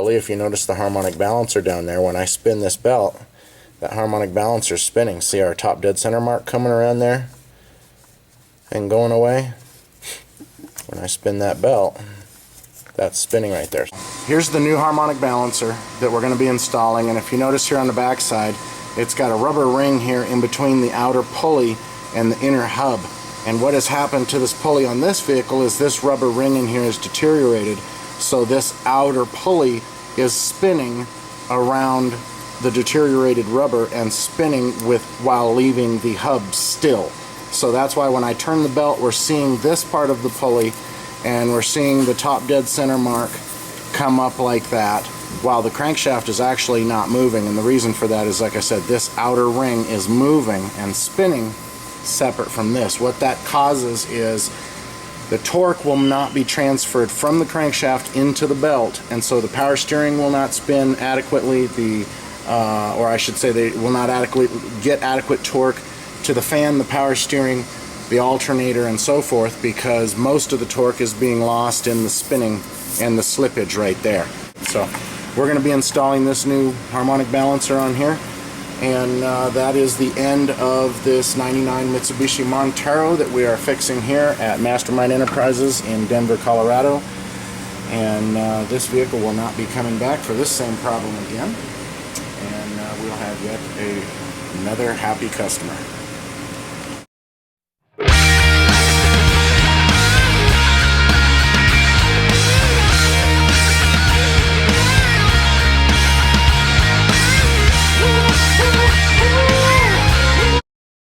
pulley, if you notice the harmonic balancer down there, when I spin this belt, that harmonic balancer is spinning. See our top dead center mark coming around there and going away? When I spin that belt, that's spinning right there. Here's the new harmonic balancer that we're going to be installing, and if you notice here on the back side, it's got a rubber ring here in between the outer pulley and the inner hub. And what has happened to this pulley on this vehicle is this rubber ring in here is deteriorated, so this outer pulley is spinning around the deteriorated rubber and spinning while leaving the hub still. So that's why when I turn the belt, we're seeing this part of the pulley and we're seeing the top dead center mark come up like that while the crankshaft is actually not moving. And the reason for that is, like I said, this outer ring is moving and spinning separate from this. What that causes is the torque will not be transferred from the crankshaft into the belt, and so the power steering will not spin adequately, or I should say they will not get adequate torque to the fan, the power steering, the alternator, and so forth, because most of the torque is being lost in the spinning and the slippage right there. So we're going to be installing this new harmonic balancer on here, and that is the end of this 99 Mitsubishi Montero that we are fixing here at Mastermind Enterprises in Denver, Colorado. And this vehicle will not be coming back for this same problem again, and we'll have yet another happy customer.